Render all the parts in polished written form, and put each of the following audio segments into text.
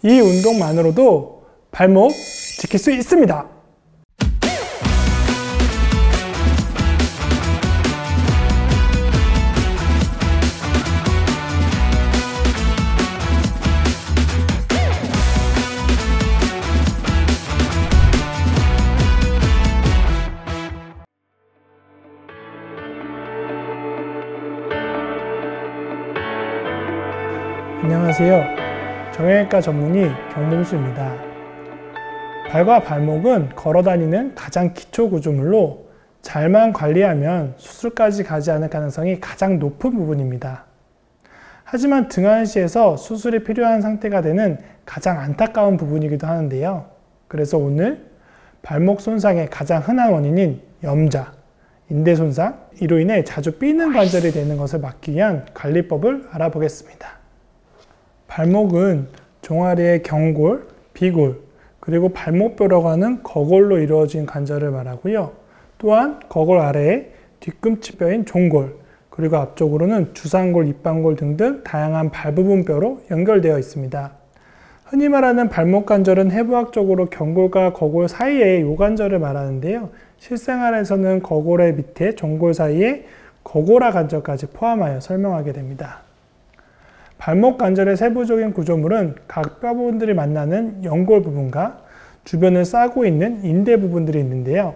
이 운동만으로도 발목 지킬 수 있습니다. 안녕하세요. 정형외과 전문의 경봉수입니다. 발과 발목은 걸어다니는 가장 기초 구조물로 잘만 관리하면 수술까지 가지 않을 가능성이 가장 높은 부분입니다. 하지만 등한시에서 수술이 필요한 상태가 되는 가장 안타까운 부분이기도 하는데요. 그래서 오늘 발목 손상의 가장 흔한 원인인 염좌, 인대 손상, 이로 인해 자주 삐는 관절이 되는 것을 막기 위한 관리법을 알아보겠습니다. 발목은 종아리의 경골, 비골, 그리고 발목뼈라고 하는 거골로 이루어진 관절을 말하고요. 또한 거골 아래에 뒤꿈치뼈인 종골, 그리고 앞쪽으로는 주상골, 입방골 등등 다양한 발부분뼈로 연결되어 있습니다. 흔히 말하는 발목 관절은 해부학적으로 경골과 거골 사이의 요 관절을 말하는데요. 실생활에서는 거골의 밑에 종골 사이에 거골화 관절까지 포함하여 설명하게 됩니다. 발목 관절의 세부적인 구조물은 각 뼈 부분들이 만나는 연골 부분과 주변을 싸고 있는 인대 부분들이 있는데요.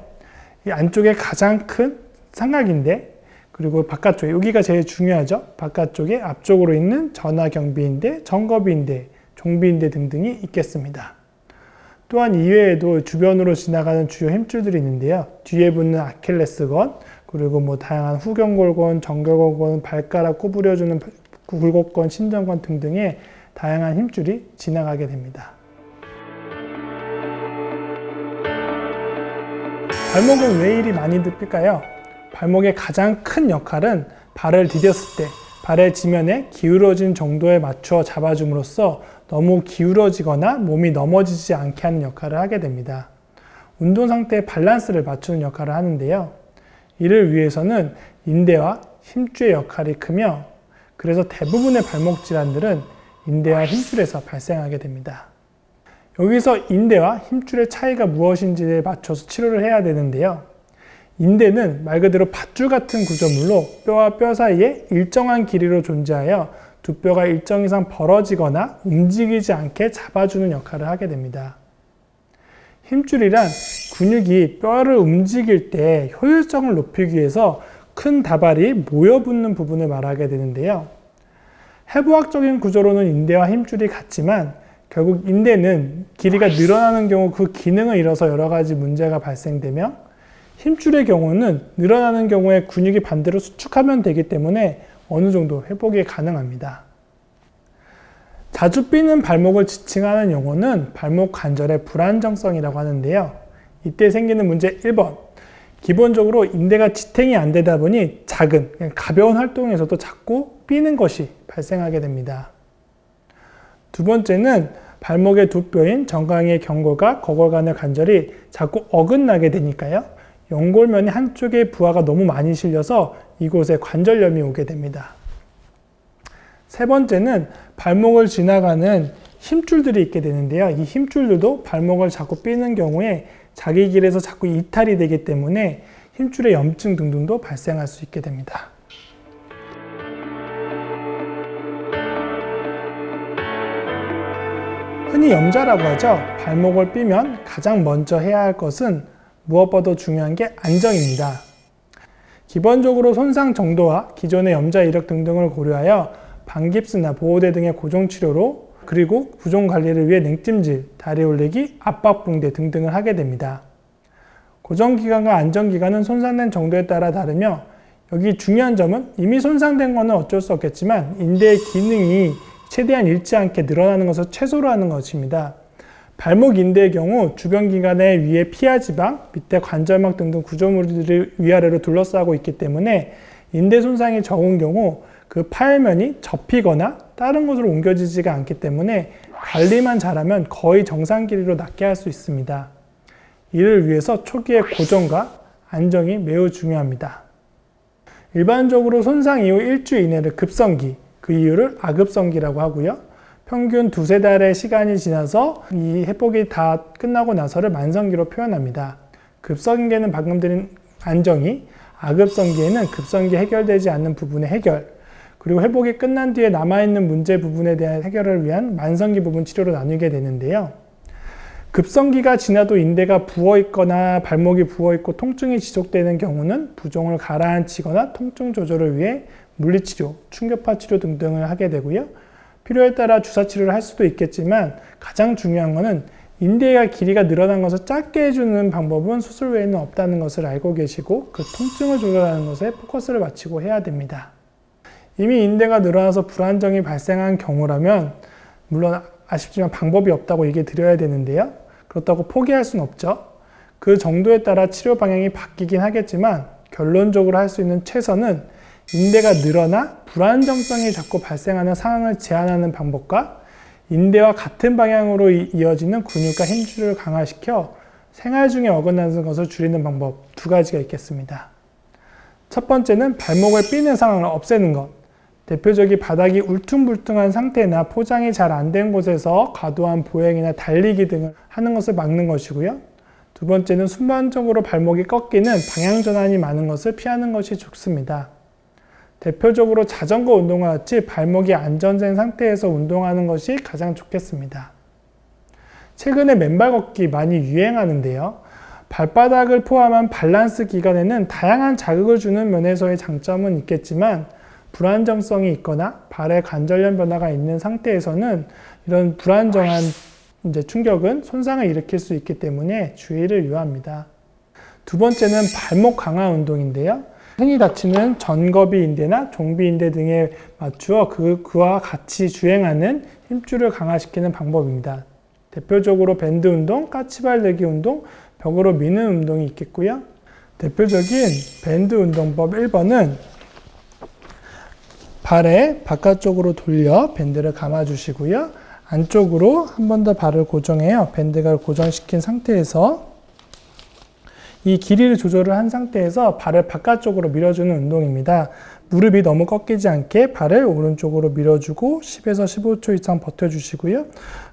이 안쪽에 가장 큰 삼각인대, 그리고 바깥쪽에, 여기가 제일 중요하죠. 바깥쪽에 앞쪽으로 있는 전화경비인대, 정거비인대, 종비인대 등등이 있겠습니다. 또한 이외에도 주변으로 지나가는 주요 힘줄들이 있는데요. 뒤에 붙는 아킬레스건, 그리고 다양한 후경골건, 정경골건, 발가락 구부려주는 굴곡건, 신전건 등등의 다양한 힘줄이 지나가게 됩니다. 발목은 왜 이리 많이들 삘까요? 발목의 가장 큰 역할은 발을 디뎠을 때 발의 지면에 기울어진 정도에 맞추어 잡아줌으로써 너무 기울어지거나 몸이 넘어지지 않게 하는 역할을 하게 됩니다. 운동 상태의 밸런스를 맞추는 역할을 하는데요. 이를 위해서는 인대와 힘줄의 역할이 크며, 그래서 대부분의 발목 질환들은 인대와 힘줄에서 발생하게 됩니다. 여기서 인대와 힘줄의 차이가 무엇인지에 맞춰서 치료를 해야 되는데요. 인대는 말 그대로 밧줄 같은 구조물로 뼈와 뼈 사이에 일정한 길이로 존재하여 두 뼈가 일정 이상 벌어지거나 움직이지 않게 잡아주는 역할을 하게 됩니다. 힘줄이란 근육이 뼈를 움직일 때 효율성을 높이기 위해서 큰 다발이 모여붙는 부분을 말하게 되는데요. 해부학적인 구조로는 인대와 힘줄이 같지만 결국 인대는 길이가 늘어나는 경우 그 기능을 잃어서 여러 가지 문제가 발생되며, 힘줄의 경우는 늘어나는 경우에 근육이 반대로 수축하면 되기 때문에 어느 정도 회복이 가능합니다. 자주 삐는 발목을 지칭하는 용어는 발목 관절의 불안정성이라고 하는데요. 이때 생기는 문제 1번. 기본적으로 인대가 지탱이 안 되다 보니 작은, 가벼운 활동에서도 자꾸 삐는 것이 발생하게 됩니다. 두 번째는 발목의 두 뼈인 정강이의 경골과 거골 간의 관절이 자꾸 어긋나게 되니까요. 연골면의 한쪽에 부하가 너무 많이 실려서 이곳에 관절염이 오게 됩니다. 세 번째는 발목을 지나가는 힘줄들이 있게 되는데요. 이 힘줄들도 발목을 자꾸 삐는 경우에 자기 길에서 자꾸 이탈이 되기 때문에 힘줄의 염증 등등도 발생할 수 있게 됩니다. 흔히 염좌라고 하죠. 발목을 삐면 가장 먼저 해야 할 것은 무엇보다 중요한 게 안정입니다. 기본적으로 손상 정도와 기존의 염좌 이력 등등을 고려하여 반깁스나 보호대 등의 고정치료로, 그리고 부종 관리를 위해 냉찜질, 다리 올리기, 압박붕대 등등을 하게 됩니다. 고정기간과 안정기간은 손상된 정도에 따라 다르며, 여기 중요한 점은 이미 손상된 것은 어쩔 수 없겠지만 인대의 기능이 최대한 잃지 않게 늘어나는 것을 최소로 하는 것입니다. 발목 인대의 경우 주변 기관의 위에 피하지방, 밑에 관절막 등등 구조물들이 위아래로 둘러싸고 있기 때문에 인대 손상이 적은 경우 그 파열면이 접히거나 다른 곳으로 옮겨지지가 않기 때문에 관리만 잘하면 거의 정상 길이로 낫게 할 수 있습니다. 이를 위해서 초기의 고정과 안정이 매우 중요합니다. 일반적으로 손상 이후 일주 이내를 급성기, 그 이유를 아급성기라고 하고요. 평균 두세 달의 시간이 지나서 이 회복이 다 끝나고 나서를 만성기로 표현합니다. 급성기에는 방금 드린 안정이, 아급성기에는 급성기 해결되지 않는 부분의 해결, 그리고 회복이 끝난 뒤에 남아있는 문제 부분에 대한 해결을 위한 만성기 부분 치료로 나누게 되는데요. 급성기가 지나도 인대가 부어있거나 발목이 부어있고 통증이 지속되는 경우는 부종을 가라앉히거나 통증 조절을 위해 물리치료, 충격파 치료 등등을 하게 되고요. 필요에 따라 주사치료를 할 수도 있겠지만 가장 중요한 것은 인대의 길이가 늘어난 것을 짧게 해주는 방법은 수술 외에는 없다는 것을 알고 계시고 그 통증을 조절하는 것에 포커스를 맞추고 해야 됩니다. 이미 인대가 늘어나서 불안정이 발생한 경우라면 물론 아쉽지만 방법이 없다고 얘기 드려야 되는데요. 그렇다고 포기할 수는 없죠. 그 정도에 따라 치료 방향이 바뀌긴 하겠지만 결론적으로 할 수 있는 최선은 인대가 늘어나 불안정성이 자꾸 발생하는 상황을 제한하는 방법과 인대와 같은 방향으로 이어지는 근육과 힘줄을 강화시켜 생활 중에 어긋나는 것을 줄이는 방법 두 가지가 있겠습니다. 첫 번째는 발목을 삐는 상황을 없애는 것. 대표적인 바닥이 울퉁불퉁한 상태나 포장이 잘 안 된 곳에서 과도한 보행이나 달리기 등을 하는 것을 막는 것이고요. 두 번째는 순간적으로 발목이 꺾이는 방향 전환이 많은 것을 피하는 것이 좋습니다. 대표적으로 자전거 운동과 같이 발목이 안전된 상태에서 운동하는 것이 가장 좋겠습니다. 최근에 맨발 걷기 많이 유행하는데요. 발바닥을 포함한 밸런스 기관에는 다양한 자극을 주는 면에서의 장점은 있겠지만 불안정성이 있거나 발에 관절염 변화가 있는 상태에서는 이런 불안정한 충격은 손상을 일으킬 수 있기 때문에 주의를 요합니다. 두 번째는 발목 강화 운동인데요. 흔히 다치는 전거비 인대나 종비 인대 등에 맞추어 그와 같이 주행하는 힘줄을 강화시키는 방법입니다. 대표적으로 밴드 운동, 까치발 들기 운동, 벽으로 미는 운동이 있겠고요. 대표적인 밴드 운동법 1번은 발에 바깥쪽으로 돌려 밴드를 감아주시고요. 안쪽으로 한 번 더 발을 고정해요. 밴드가 고정시킨 상태에서 이 길이를 조절을 한 상태에서 발을 바깥쪽으로 밀어주는 운동입니다. 무릎이 너무 꺾이지 않게 발을 오른쪽으로 밀어주고 10에서 15초 이상 버텨주시고요.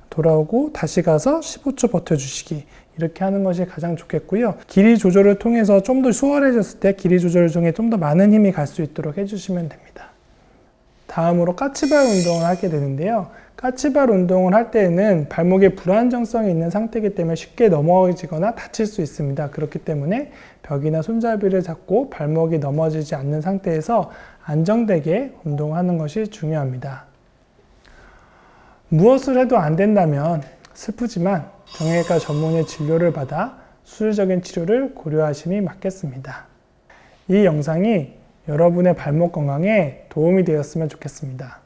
돌아오고 다시 가서 15초 버텨주시기. 이렇게 하는 것이 가장 좋겠고요. 길이 조절을 통해서 좀 더 수월해졌을 때 길이 조절을 통해 좀 더 많은 힘이 갈 수 있도록 해주시면 됩니다. 다음으로 까치발 운동을 하게 되는데요. 까치발 운동을 할 때에는 발목에 불안정성이 있는 상태이기 때문에 쉽게 넘어지거나 다칠 수 있습니다. 그렇기 때문에 벽이나 손잡이를 잡고 발목이 넘어지지 않는 상태에서 안정되게 운동하는 것이 중요합니다. 무엇을 해도 안 된다면 슬프지만 정형외과 전문의 진료를 받아 수술적인 치료를 고려하심이 맞겠습니다. 이 영상이 여러분의 발목 건강에 도움이 되었으면 좋겠습니다.